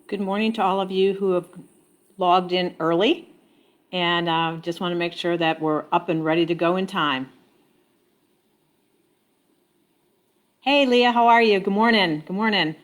Good morning to all of you who have logged in early, and just want to make sure that we're up and ready to go in time. Hey, Leah, how are you? Good morning. Good morning.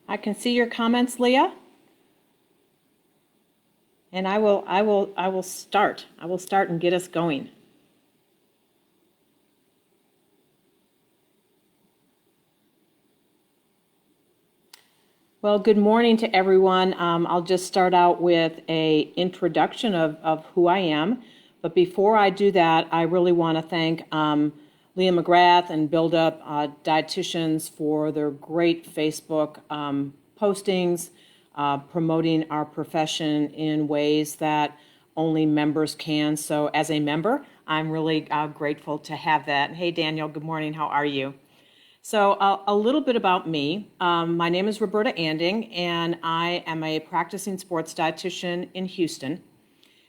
I can see your comments, Leah, and I will start. I will start and get us going. Well, good morning to everyone. I'll just start out with an introduction of who I am. But before I do that, I really want to thank Leah McGrath and Build Up Dietitians for their great Facebook postings, promoting our profession in ways that only members can. So as a member, I'm really grateful to have that. Hey, Daniel, good morning. How are you? So a little bit about me. My name is Roberta Anding, and I am a practicing sports dietitian in Houston.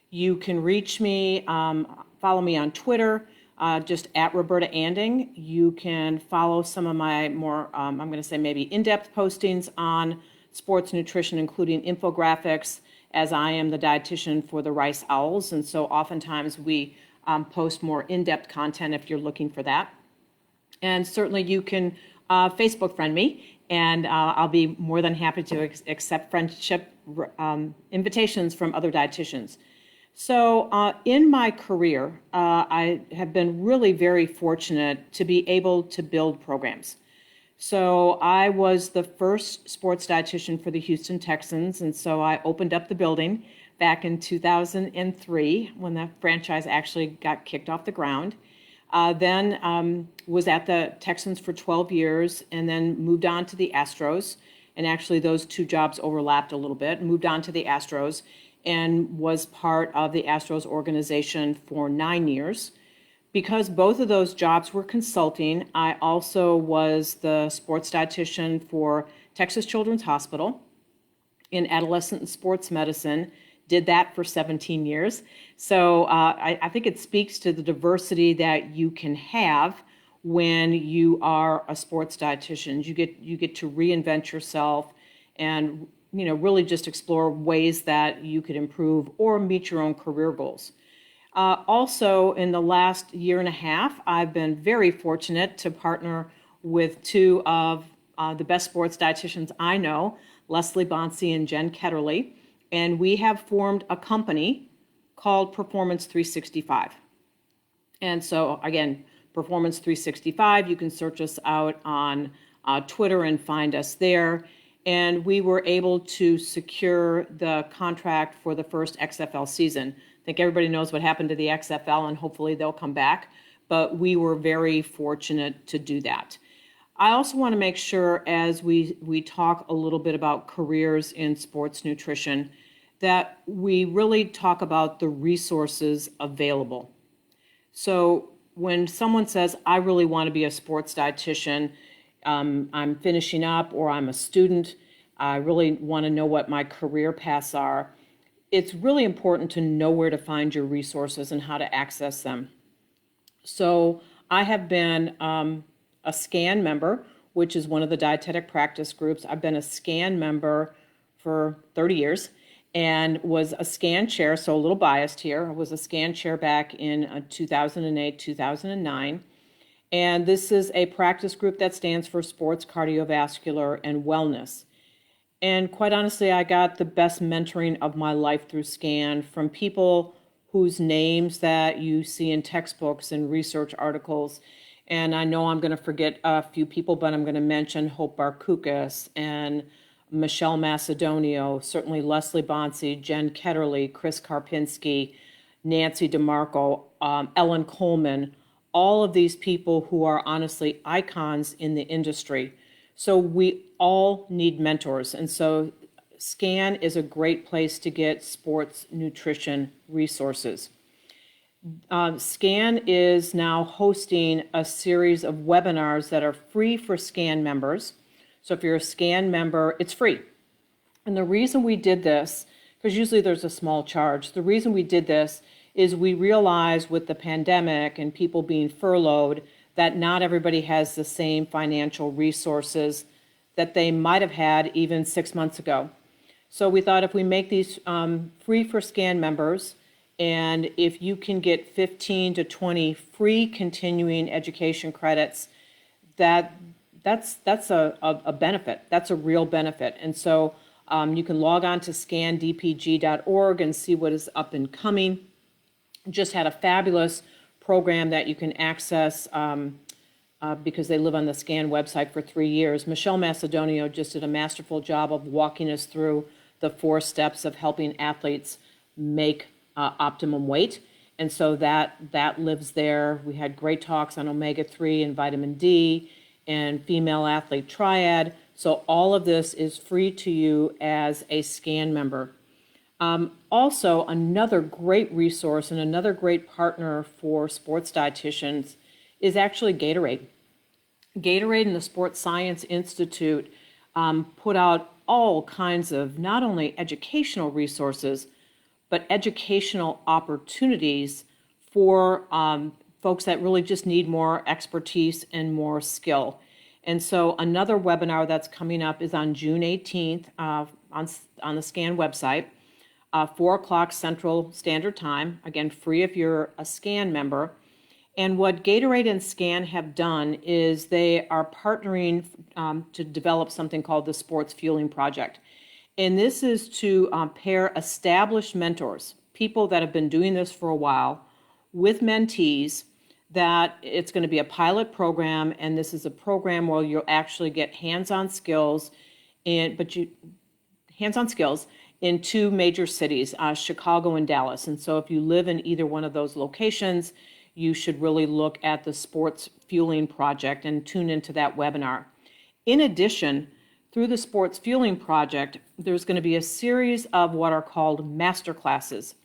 You can reach me, follow me on Twitter, just at Roberta Anding. You can follow some of my more, I'm going to say maybe in-depth postings on sports nutrition, including infographics, as I am the dietitian for the Rice Owls. And so oftentimes we post more in-depth content if you're looking for that. And certainly you can Facebook friend me, and I'll be more than happy to accept friendship invitations from other dietitians. So in my career, I have been really very fortunate to be able to build programs. So I was the first sports dietitian for the Houston Texans, and so I opened up the building back in 2003 when the franchise actually got kicked off the ground. Then was at the Texans for 12 years and then moved on to the Astros. And actually those two jobs overlapped a little bit. Moved on to the Astros and was part of the Astros organization for 9 years. Because both of those jobs were consulting, I also was the sports dietitian for Texas Children's Hospital in adolescent and sports medicine. Did that for 17 years. So I think it speaks to the diversity that you can have when you are a sports dietitian. You get to reinvent yourself and really just explore ways that you could improve or meet your own career goals. Also, in the last year and a half, I've been very fortunate to partner with two of the best sports dietitians I know, Leslie Bonsi and Jen Ketterly. And we have formed a company called Performance 365. And so again, Performance 365, you can search us out on Twitter and find us there. And we were able to secure the contract for the first XFL season. I think everybody knows what happened to the XFL, and hopefully they'll come back. But we were very fortunate to do that. I also want to make sure, as we talk a little bit about careers in sports nutrition, that we really talk about the resources available. So when someone says, I really want to be a sports dietitian, I'm finishing up or I'm a student, I really want to know what my career paths are, it's really important to know where to find your resources and how to access them. So I have been a SCAN member, which is one of the dietetic practice groups. I've been a SCAN member for 30 years and was a SCAN chair, so a little biased here. I was a SCAN chair back in 2008, 2009. And this is a practice group that stands for Sports, Cardiovascular, and Wellness. And quite honestly, I got the best mentoring of my life through SCAN from people whose names that you see in textbooks and research articles. And I know I'm going to forget a few people, but I'm going to mention Hope Barkoukas and Michelle Macedonio, certainly Leslie Bonsi, Jen Ketterly, Chris Karpinski, Nancy DeMarco, Ellen Coleman, all of these people who are honestly icons in the industry. So we all need mentors. And so SCAN is a great place to get sports nutrition resources. SCAN is now hosting a series of webinars that are free for SCAN members. So if you're a SCAN member, it's free. And the reason we did this, because usually there's a small charge, the reason we did this is we realized with the pandemic and people being furloughed that not everybody has the same financial resources that they might have had even 6 months ago. So we thought if we make these free for SCAN members, and if you can get 15 to 20 free continuing education credits, that's a benefit. That's a real benefit. And so you can log on to scandpg.org and see what is up and coming. Just had a fabulous program that you can access because they live on the SCAN website for 3 years. Michelle Macedonio just did a masterful job of walking us through the 4 steps of helping athletes make optimum weight. And so that lives there. We had great talks on omega-3 and vitamin D and female athlete triad. So all of this is free to you as a SCAN member. Also, another great resource and another great partner for sports dietitians is actually Gatorade. Gatorade and the Sports Science Institute put out all kinds of not only educational resources, but educational opportunities for folks that really just need more expertise and more skill. And so another webinar that's coming up is on June 18th on the SCAN website, 4 o'clock Central Standard Time, again, free if you're a SCAN member. And what Gatorade and SCAN have done is they are partnering to develop something called the Sports Fueling Project. And this is to pair established mentors, people that have been doing this for a while, with mentees, that it's going to be a pilot program, and this is a program where you'll actually get hands-on skills in 2 major cities, Chicago and Dallas. And so if you live in either one of those locations, you should really look at the Sports Fueling Project and tune into that webinar. In addition, through the Sports Fueling Project, there's going to be a series of what are called master classes.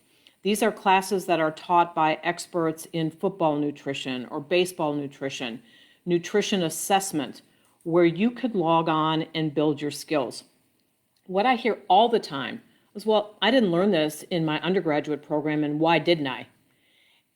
These are classes that are taught by experts in football nutrition or baseball nutrition, nutrition assessment, where you could log on and build your skills. What I hear all the time is, well, I didn't learn this in my undergraduate program, and why didn't I?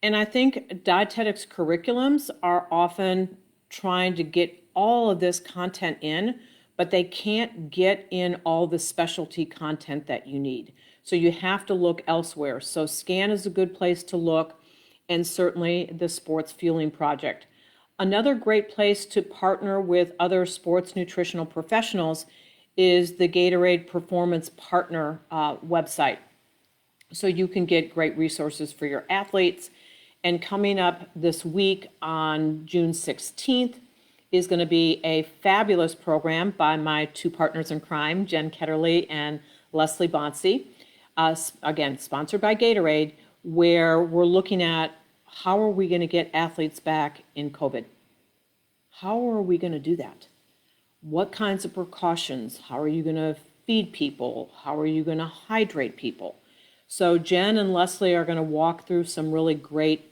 And I think dietetics curriculums are often trying to get all of this content in, but they can't get in all the specialty content that you need. So you have to look elsewhere. So SCAN is a good place to look, and certainly the Sports Fueling Project. Another great place to partner with other sports nutritional professionals is the Gatorade Performance Partner website. So you can get great resources for your athletes. And coming up this week on June 16th is going to be a fabulous program by my 2 partners in crime, Jen Ketterly and Leslie Bonsi, again, sponsored by Gatorade, where we're looking at how are we going to get athletes back in COVID? How are we going to do that? What kinds of precautions? How are you going to feed people? How are you going to hydrate people? So Jen and Leslie are going to walk through some really great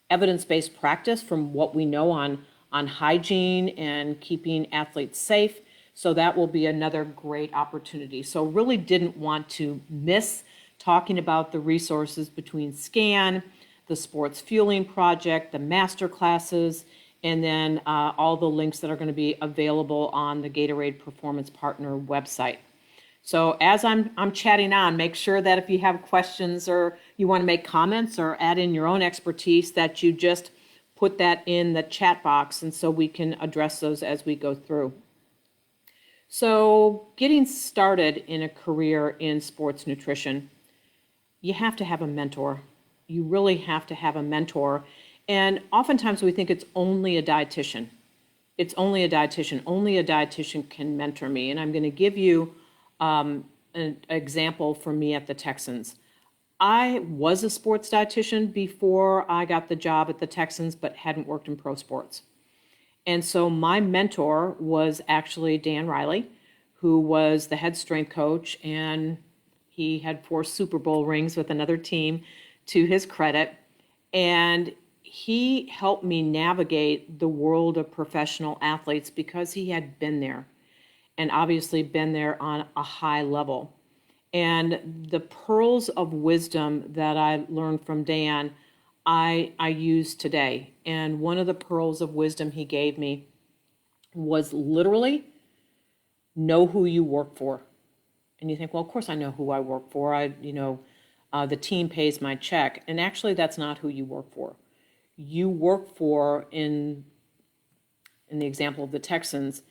evidence-based practice from what we know on hygiene and keeping athletes safe. So that will be another great opportunity. So really didn't want to miss talking about the resources between SCAN, the Sports Fueling Project, the master classes, and then all the links that are going to be available on the Gatorade Performance Partner website. So as I'm chatting on, make sure that if you have questions or you want to make comments or add in your own expertise, that you just put that in the chat box, and so we can address those as we go through. So getting started in a career in sports nutrition, you have to have a mentor. You really have to have a mentor. And oftentimes we think it's only a dietitian. It's only a dietitian. Only a dietitian can mentor me. And I'm going to give you an example for me at the Texans. I was a sports dietitian before I got the job at the Texans, but hadn't worked in pro sports. And so my mentor was actually Dan Riley, who was the head strength coach, and he had 4 Super Bowl rings with another team to his credit. And he helped me navigate the world of professional athletes because he had been there and obviously been there on a high level. And the pearls of wisdom that I learned from Dan, I use today. And one of the pearls of wisdom he gave me was literally know who you work for. And you think, well, of course I know who I work for. The team pays my check. And actually, that's not who you work for. You work for, in the example of the Texans,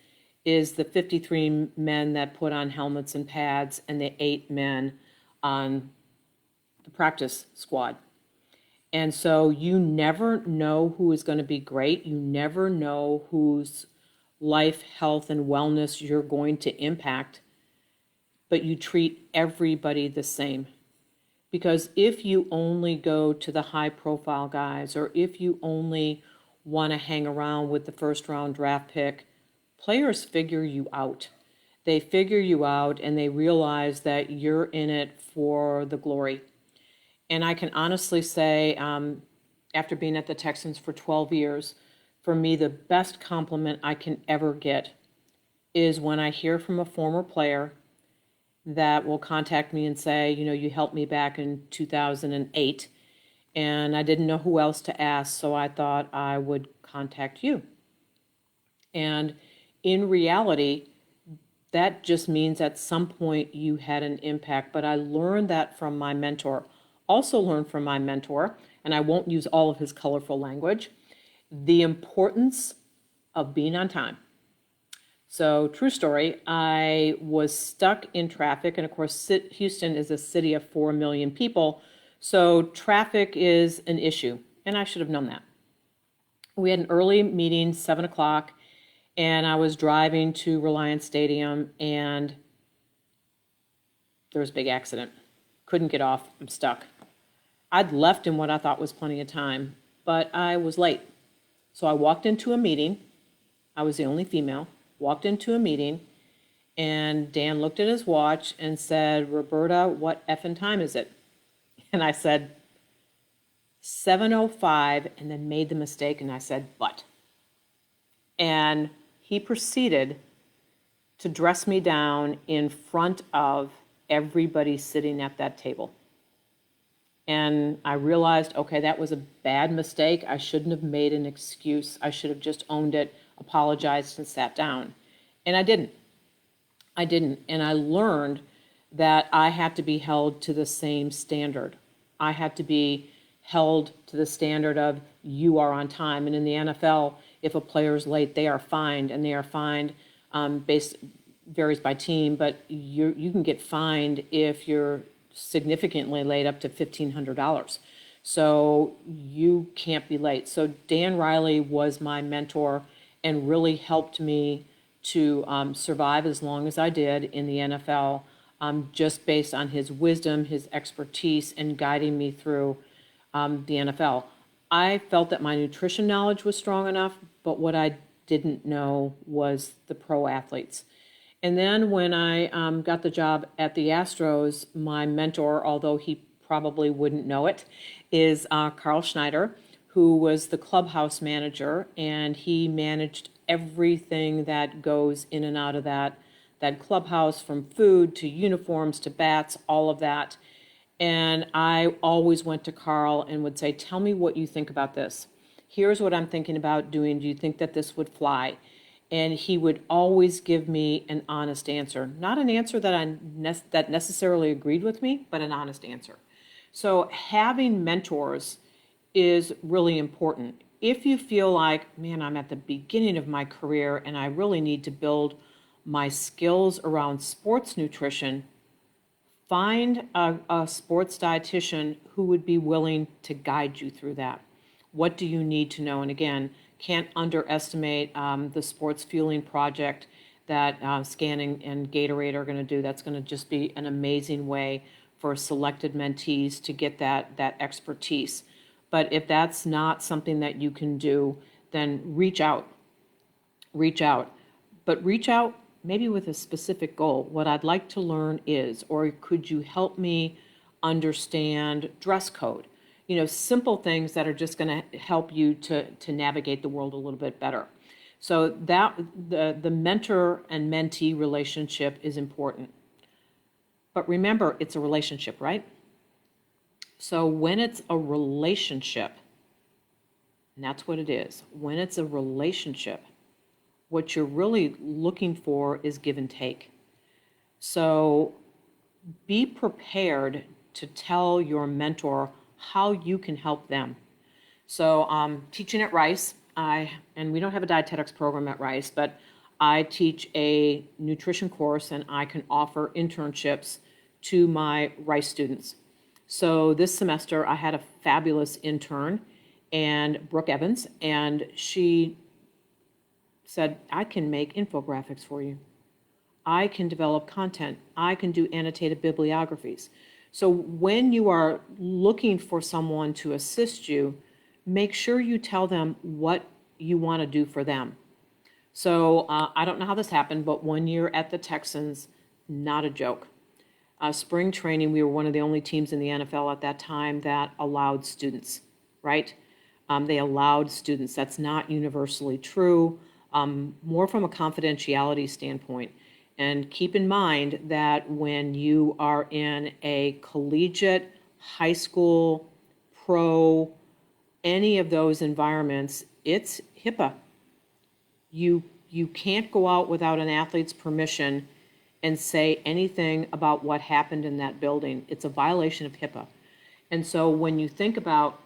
is the 53 men that put on helmets and pads and the 8 men on the practice squad. And so you never know who is going to be great. You never know whose life, health, and wellness you're going to impact, but you treat everybody the same. Because if you only go to the high-profile guys, or if you only want to hang around with the first-round draft pick, players figure you out. They figure you out, and they realize that you're in it for the glory. And I can honestly say, after being at the Texans for 12 years, for me, the best compliment I can ever get is when I hear from a former player that will contact me and say, you helped me back in 2008, and I didn't know who else to ask, so I thought I would contact you. And in reality, that just means at some point you had an impact. But I learned that from my mentor. Also learned from my mentor, and I won't use all of his colorful language, the importance of being on time. So, true story, I was stuck in traffic, and of course, Houston is a city of 4 million people, so traffic is an issue, and I should have known that. We had an early meeting, 7 o'clock, and I was driving to Reliance Stadium, and there was a big accident. Couldn't get off, I'm stuck. I'd left in what I thought was plenty of time, but I was late. So I walked into a meeting. I was the only female. Walked into a meeting, and Dan looked at his watch and said, "Roberta, what effing time is it?" And I said, 7:05, and then made the mistake, and I said, "But." And he proceeded to dress me down in front of everybody sitting at that table. And I realized, okay, that was a bad mistake. I shouldn't have made an excuse. I should have just owned it, apologized, and sat down. And I didn't. And I learned that I had to be held to the same standard. I had to be held to the standard of you are on time. And in the NFL, if a player is late, they are fined, and they are fined varies by team, but you can get fined if you're significantly late, up to $1,500. So you can't be late. So Dan Riley was my mentor and really helped me to survive as long as I did in the NFL, just based on his wisdom, his expertise, and guiding me through the NFL. I felt that my nutrition knowledge was strong enough, but what I didn't know was the pro athletes. And then when I got the job at the Astros, my mentor, although he probably wouldn't know it, is Carl Schneider, who was the clubhouse manager, and he managed everything that goes in and out of that clubhouse, from food to uniforms to bats, all of that. And I always went to Carl and would say, "Tell me what you think about this. Here's what I'm thinking about doing. Do you think that this would fly?" And he would always give me an honest answer. Not an answer that necessarily agreed with me, but an honest answer. So having mentors is really important. If you feel like, man, I'm at the beginning of my career and I really need to build my skills around sports nutrition, find a sports dietitian who would be willing to guide you through that. What do you need to know? And again, can't underestimate the sports fueling project that Scanning and Gatorade are going to do. That's going to just be an amazing way for selected mentees to get that expertise. But if that's not something that you can do, then reach out. Reach out. But reach out maybe with a specific goal. What I'd like to learn is, or could you help me understand dress code? You know, simple things that are just going to help you to navigate the world a little bit better. So that the mentor and mentee relationship is important. But remember, it's a relationship, right? So when it's a relationship, and that's what it is, when it's a relationship, what you're really looking for is give and take. So be prepared to tell your mentor how you can help them. So teaching at Rice, and we don't have a dietetics program at Rice, but I teach a nutrition course and I can offer internships to my Rice students. So this semester I had a fabulous intern, and Brooke Evans, and she said, I can make infographics for you. I can develop content. I can do annotated bibliographies. So when you are looking for someone to assist you, make sure you tell them what you want to do for them. So I don't know how this happened, but 1 year at the Texans, not a joke. Spring training, we were one of the only teams in the NFL at that time that allowed students, right? They allowed students. That's not universally true, more from a confidentiality standpoint. And keep in mind that when you are in a collegiate, high school, pro, any of those environments, it's HIPAA. You can't go out without an athlete's permission and say anything about what happened in that building. It's a violation of HIPAA. And so when you think about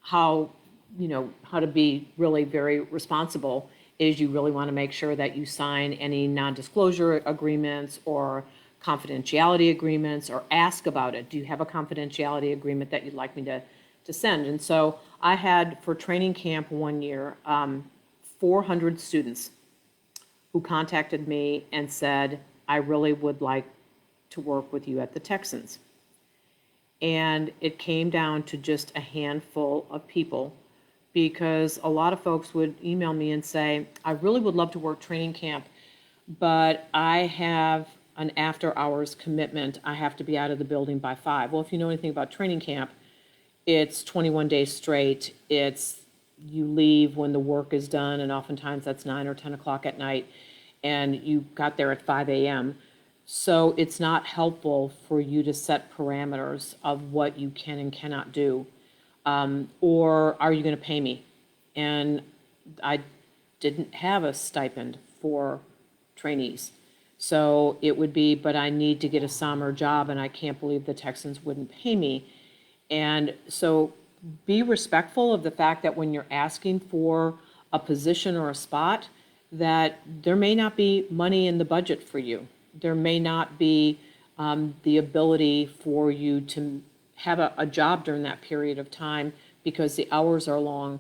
how to be really very responsible, is you really want to make sure that you sign any non-disclosure agreements or confidentiality agreements, or ask about it. Do you have a confidentiality agreement that you'd like me to send? And so I had, for training camp 1 year, 400 students who contacted me and said, I really would like to work with you at the Texans. And it came down to just a handful of people, because a lot of folks would email me and say, I really would love to work training camp, but I have an after-hours commitment. I have to be out of the building by 5. Well, if you know anything about training camp, it's 21 days straight. You leave when the work is done, and oftentimes that's 9 or 10 o'clock at night, and you got there at 5 a.m. So it's not helpful for you to set parameters of what you can and cannot do. Or are you going to pay me? And I didn't have a stipend for trainees. So it would be, but I need to get a summer job, and I can't believe the Texans wouldn't pay me. And so be respectful of the fact that when you're asking for a position or a spot, that there may not be money in the budget for you. There may not be the ability for you to have a job during that period of time because the hours are long.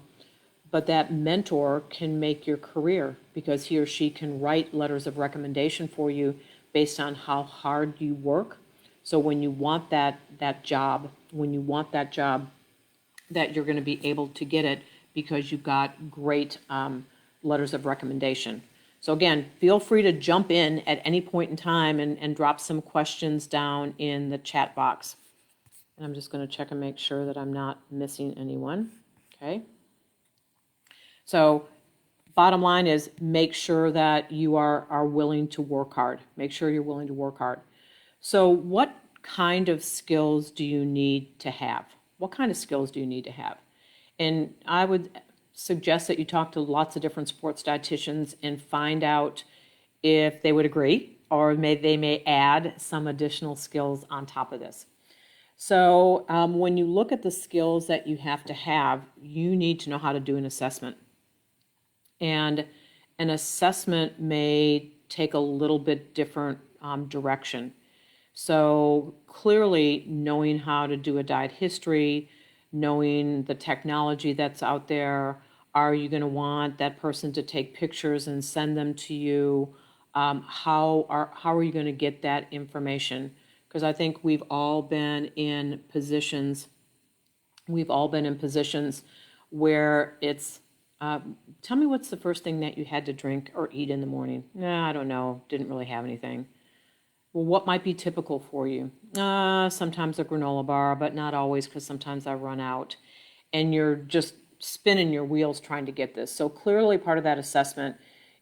But that mentor can make your career, because he or she can write letters of recommendation for you based on how hard you work. So when you want that job, that you're going to be able to get it because you've got great letters of recommendation. So again, feel free to jump in at any point in time and drop some questions down in the chat box. And I'm just going to check and make sure that I'm not missing anyone. Okay. So bottom line is, make sure that you are willing to work hard. Make sure you're willing to work hard. So what kind of skills do you need to have? What kind of skills do you need to have? And I would suggest that you talk to lots of different sports dietitians and find out if they would agree, or they may add some additional skills on top of this. So when you look at the skills that you have to have, you need to know how to do an assessment. And an assessment may take a little bit different direction. So clearly knowing how to do a diet history, knowing the technology that's out there. Are you going to want that person to take pictures and send them to you? How are you going to get that information? Because I think we've all been in positions where it's, tell me what's the first thing that you had to drink or eat in the morning? Nah, I don't know. Didn't really have anything. Well, what might be typical for you? Sometimes a granola bar, but not always, because sometimes I run out. And you're just spinning your wheels trying to get this. So clearly part of that assessment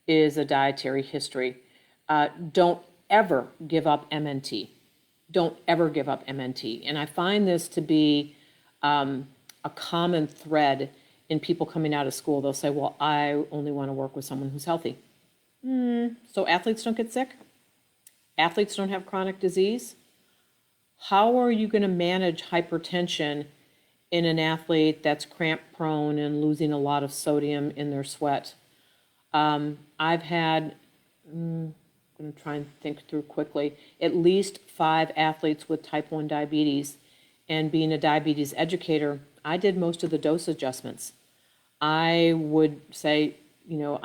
is a dietary history. Don't ever give up MNT. Don't ever give up MNT. And I find this to be a common thread in people coming out of school. They'll say, well, I only want to work with someone who's healthy. So athletes don't get sick? Athletes don't have chronic disease? How are you going to manage hypertension in an athlete that's cramp prone and losing a lot of sodium in their sweat? I've had, I'm going to try and think through quickly, at least 5 athletes with type 1 diabetes. And being a diabetes educator, I did most of the dose adjustments. I would say, you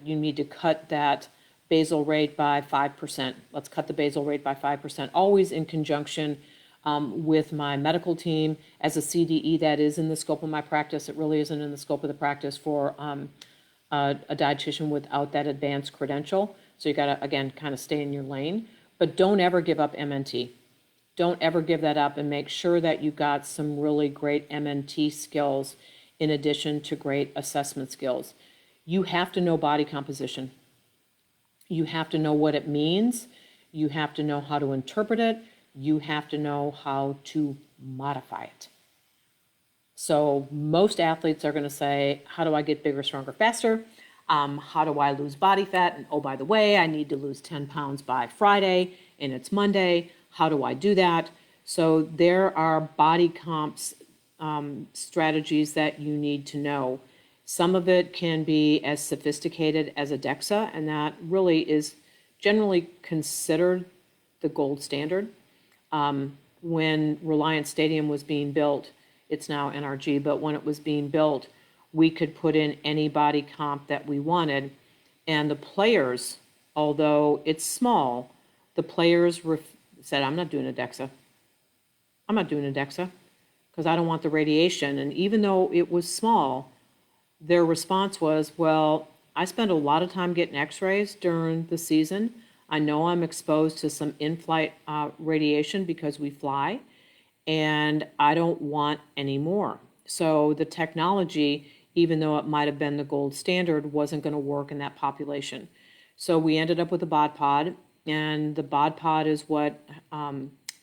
need to cut that basal rate by 5%. Let's cut the basal rate by 5%, always in conjunction with my medical team. As a CDE, that is in the scope of my practice. It really isn't in the scope of the practice for a dietitian without that advanced credential. So you got to, again, kind of stay in your lane. But don't ever give up MNT. Don't ever give that up, and make sure that you got some really great MNT skills in addition to great assessment skills. You have to know body composition. You have to know what it means. You have to know how to interpret it. You have to know how to modify it. So most athletes are going to say, how do I get bigger, stronger, faster? How do I lose body fat? And oh, by the way, I need to lose 10 pounds by Friday and it's Monday. How do I do that? So there are body comps strategies that you need to know. Some of it can be as sophisticated as a DEXA, and that really is generally considered the gold standard. When Reliance Stadium was being built, it's now NRG, but when it was being built, we could put in any body comp that we wanted. And the players, although it's small, the players said, I'm not doing a DEXA. I'm not doing a DEXA because I don't want the radiation. And even though it was small, their response was, well, I spend a lot of time getting x-rays during the season. I know I'm exposed to some in-flight radiation because we fly, and I don't want any more. So the technology, even though it might have been the gold standard, wasn't going to work in that population. So we ended up with a bod pod, and the bod pod is what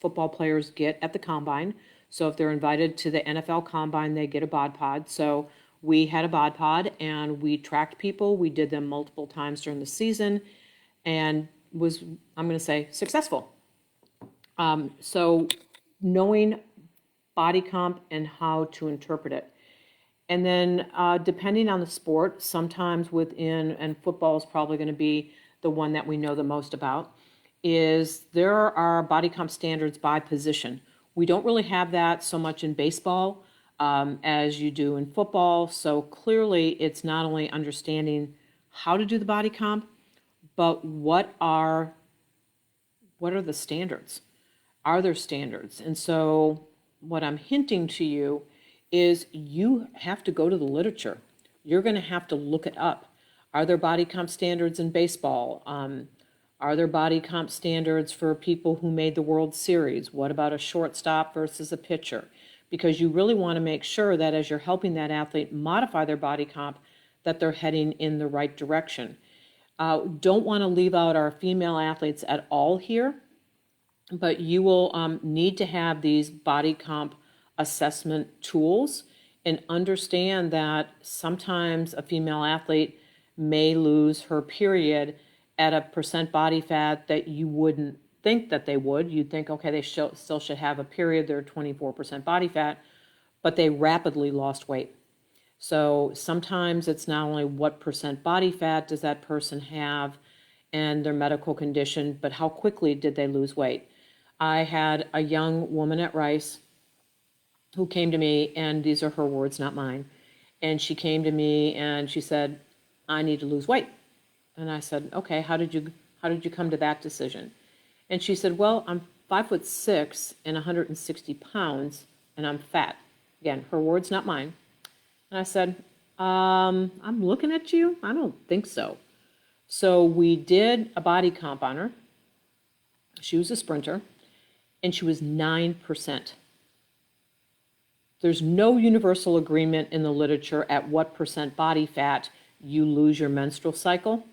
football players get at the combine. So if they're invited to the NFL combine, they get a bod pod. So we had a bod pod, and we tracked people. We did them multiple times during the season, and was, I'm going to say, successful. So knowing body comp and how to interpret it. And then depending on the sport, sometimes within, and football is probably going to be the one that we know the most about, is there are body comp standards by position. We don't really have that so much in baseball as you do in football. So clearly it's not only understanding how to do the body comp, but what are the standards? Are there standards? And so what I'm hinting to you is you have to go to the literature. You're going to have to look it up. Are there body comp standards in baseball? Are there body comp standards for people who made the World Series? What about a shortstop versus a pitcher? Because you really want to make sure that as you're helping that athlete modify their body comp, that they're heading in the right direction. Don't want to leave out our female athletes at all here, but you will need to have these body comp assessment tools and understand that sometimes a female athlete may lose her period at a percent body fat that you wouldn't think that they would. You'd think, okay, they still should have a period, they're 24% body fat, but they rapidly lost weight. So sometimes it's not only what percent body fat does that person have and their medical condition, but how quickly did they lose weight. I had a young woman at Rice who came to me, and these are her words, not mine. And she came to me and she said, I need to lose weight. And I said, okay, how did you come to that decision? And she said, well, I'm 5'6" and 160 pounds, and I'm fat. Again, her words, not mine. And I said, I'm looking at you. I don't think so. So we did a body comp on her. She was a sprinter, and she was 9%. There's no universal agreement in the literature at what percent body fat you lose your menstrual cycle.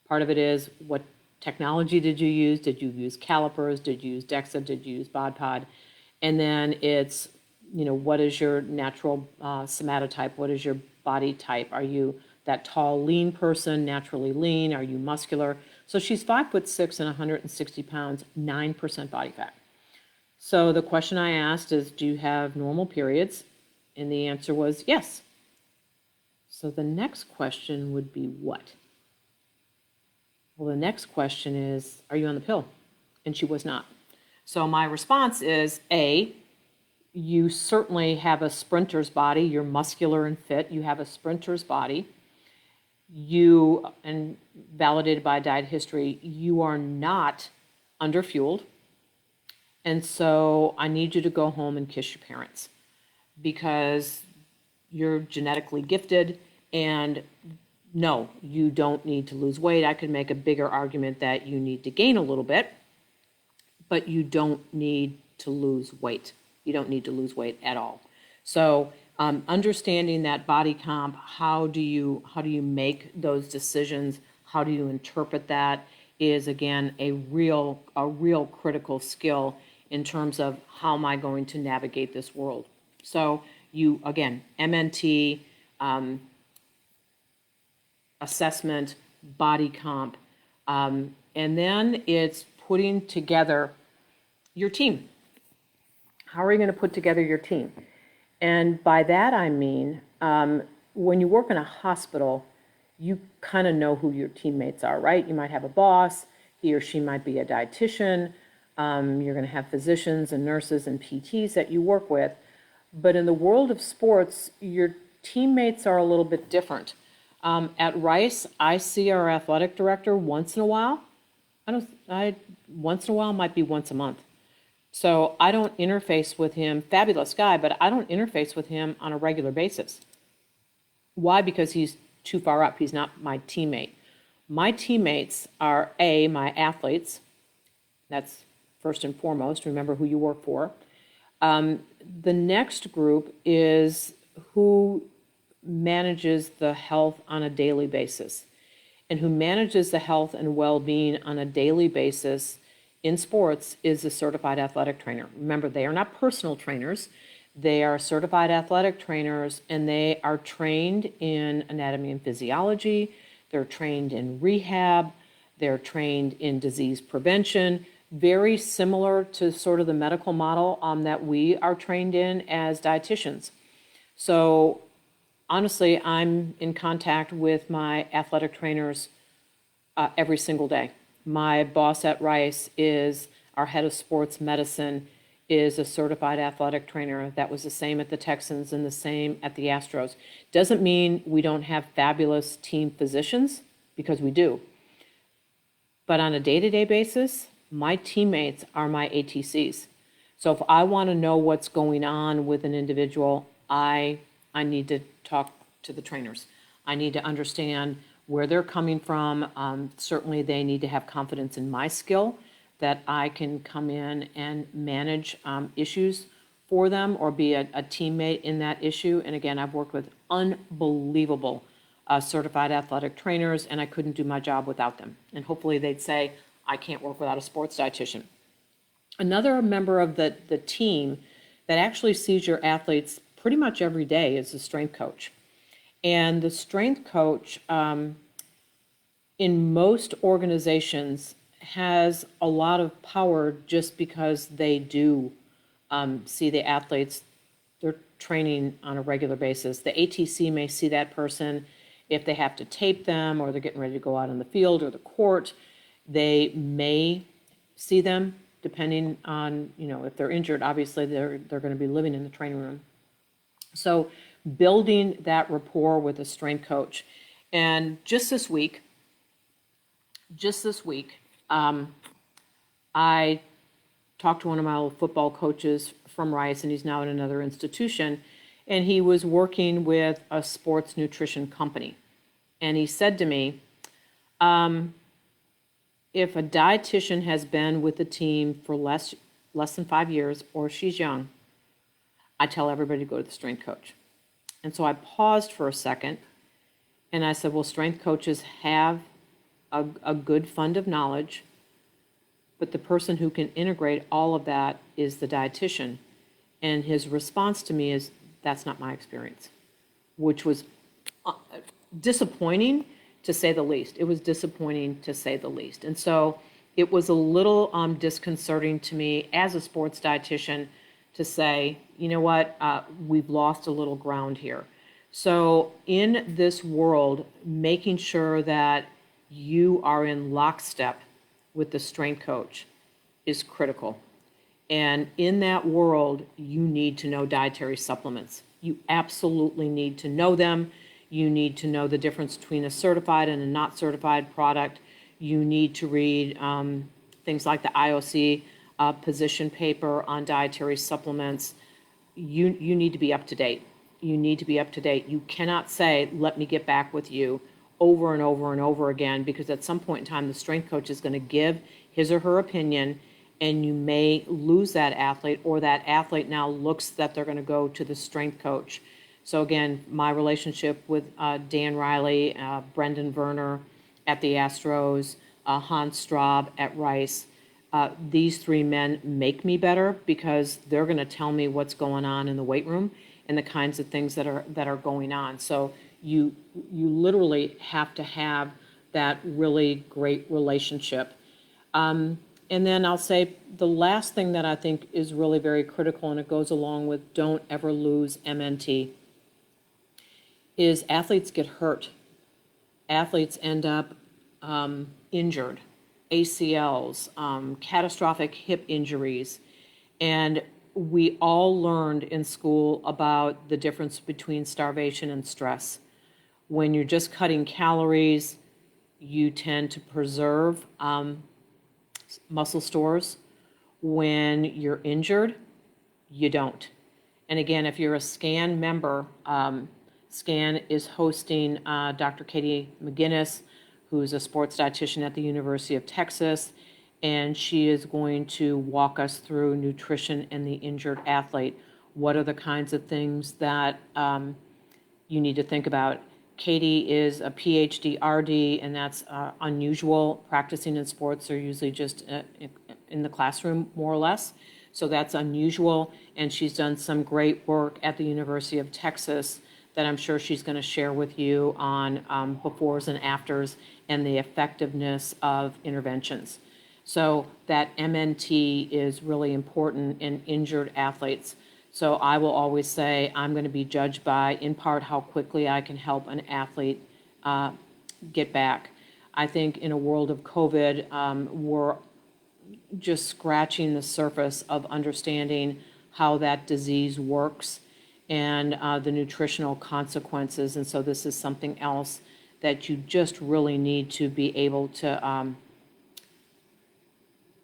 Part of it is, what technology did you use? Did you use calipers? Did you use DEXA? Did you use BodPod? And then it's, what is your natural somatotype? What is your body type? Are you that tall, lean person, naturally lean? Are you muscular? So she's 5'6" and 160 pounds, 9% body fat. So the question I asked is, do you have normal periods? And the answer was yes. So the next question would be what? Well, the next question is, are you on the pill? And she was not. So my response is, A, you certainly have a sprinter's body. You're muscular and fit. You have a sprinter's body. You, and validated by diet history, you are not underfueled. And so I need you to go home and kiss your parents, because you're genetically gifted, and no, you don't need to lose weight. I could make a bigger argument that you need to gain a little bit, but you don't need to lose weight. You don't need to lose weight at all. So understanding that body comp, how do you make those decisions? How do you interpret that is, again, a real critical skill in terms of how am I going to navigate this world. So you, again, MNT, assessment, body comp, and then it's putting together your team. How are you going to put together your team? And by that I mean, when you work in a hospital, you kind of know who your teammates are, right? You might have a boss, he or she might be a dietitian, you're going to have physicians and nurses and PTs that you work with. But in the world of sports, your teammates are a little bit different. At Rice, I see our athletic director once in a while. Once in a while might be once a month. So I don't interface with him, fabulous guy, but I don't interface with him on a regular basis. Why? Because he's too far up. He's not my teammate. My teammates are A, my athletes. That's first and foremost. Remember who you work for. The next group is who manages the health on a daily basis. And who manages the health and well-being on a daily basis in sports is a certified athletic trainer. Remember, they are not personal trainers. They are certified athletic trainers, and they are trained in anatomy and physiology. They're trained in rehab. They're trained in disease prevention, very similar to sort of the medical model that we are trained in as dietitians. So honestly, I'm in contact with my athletic trainers every single day. My boss at Rice is our head of sports medicine, is a certified athletic trainer. That was the same at the Texans and the same at the Astros. Doesn't mean we don't have fabulous team physicians, because we do. But on a day-to-day basis, my teammates are my ATCs. So if I want to know what's going on with an individual, I need to talk to the trainers. I need to understand where they're coming from. Certainly they need to have confidence in my skill, that I can come in and manage issues for them or be a teammate in that issue. And again, I've worked with unbelievable certified athletic trainers, and I couldn't do my job without them. And hopefully they'd say, I can't work without a sports dietitian. Another member of the team that actually sees your athletes pretty much every day is the strength coach. And the strength coach in most organizations has a lot of power just because they do see the athletes. They're training on a regular basis. The ATC may see that person if they have to tape them or they're getting ready to go out on the field or the court. They may see them depending on, if they're injured, obviously they're going to be living in the training room. So building that rapport with a strength coach. And just this week, I talked to one of my old football coaches from Rice, and he's now in another institution, and he was working with a sports nutrition company. And he said to me, if a dietitian has been with the team for less than 5 years, or she's young, I tell everybody to go to the strength coach. And so I paused for a second, and I said, well, strength coaches have a good fund of knowledge, but the person who can integrate all of that is the dietitian. And his response to me is, that's not my experience, which was disappointing, to say the least. It was disappointing, to say the least. And so it was a little disconcerting to me as a sports dietitian to say, you know what, we've lost a little ground here. So in this world, making sure that you are in lockstep with the strength coach is critical. And in that world, you need to know dietary supplements. You absolutely need to know them. You need to know the difference between a certified and a not certified product. You need to read things like the IOC position paper on dietary supplements. You need to be up to date. You need to be up to date. You cannot say, let me get back with you over and over and over again, because at some point in time, the strength coach is going to give his or her opinion, and you may lose that athlete, or that athlete now looks that they're going to go to the strength coach. So again, my relationship with Dan Riley, Brendan Werner at the Astros, Hans Straub at Rice, these three men make me better, because they're going to tell me what's going on in the weight room and the kinds of things that are going on. So you literally have to have that really great relationship. And then I'll say the last thing that I think is really very critical, and it goes along with don't ever lose MNT, is athletes get hurt. Athletes end up injured, ACLs, catastrophic hip injuries. And we all learned in school about the difference between starvation and stress. When you're just cutting calories, you tend to preserve muscle stores. When you're injured, you don't. And again, if you're a SCAN member, SCAN is hosting Dr. Katie McGinnis, who's a sports dietitian at the University of Texas, and she is going to walk us through nutrition in the injured athlete. What are the kinds of things that you need to think about? Katie is a PhD RD, and that's unusual. Practicing in sports are usually just in the classroom, more or less. So that's unusual, and she's done some great work at the University of Texas that I'm sure she's going to share with you on befores and afters and the effectiveness of interventions. So that MNT is really important in injured athletes. So I will always say I'm going to be judged by, in part, how quickly I can help an athlete get back. I think in a world of COVID, we're just scratching the surface of understanding how that disease works and the nutritional consequences. And so this is something else that you just really need to be able to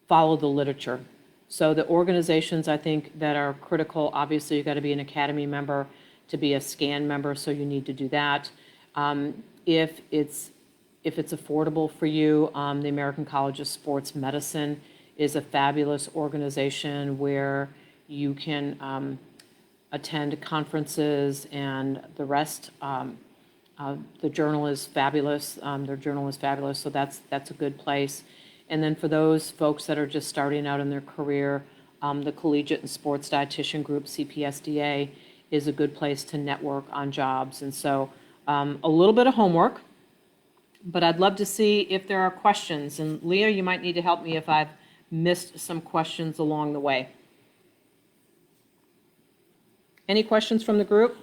follow the literature. So the organizations, I think, that are critical, obviously you've got to be an Academy member to be a SCAN member, so you need to do that. If it's affordable for you, the American College of Sports Medicine is a fabulous organization where you can attend conferences and the rest. The journal is fabulous. Their journal is fabulous, so that's a good place. And then for those folks that are just starting out in their career, the Collegiate and Sports Dietitian Group, CPSDA, is a good place to network on jobs. And so a little bit of homework, but I'd love to see if there are questions. And Leah, you might need to help me if I've missed some questions along the way. Any questions from the group?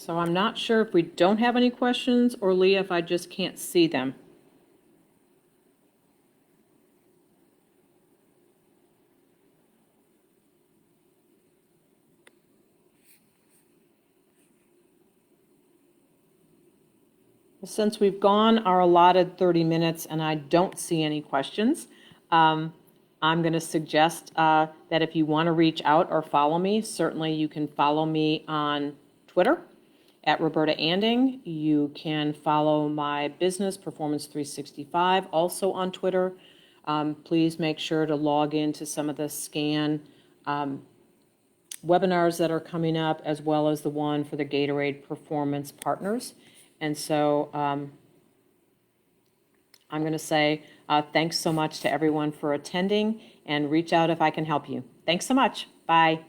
So I'm not sure if we don't have any questions, or Leah, if I just can't see them. Since we've gone our allotted 30 minutes and I don't see any questions, I'm going to suggest that if you want to reach out or follow me, certainly you can follow me on Twitter at Roberta Anding. You can follow my business, Performance 365, also on Twitter. Please make sure to log into some of the SCAN webinars that are coming up, as well as the one for the Gatorade Performance Partners. And so I'm going to say thanks so much to everyone for attending, and reach out if I can help you. Thanks so much. Bye.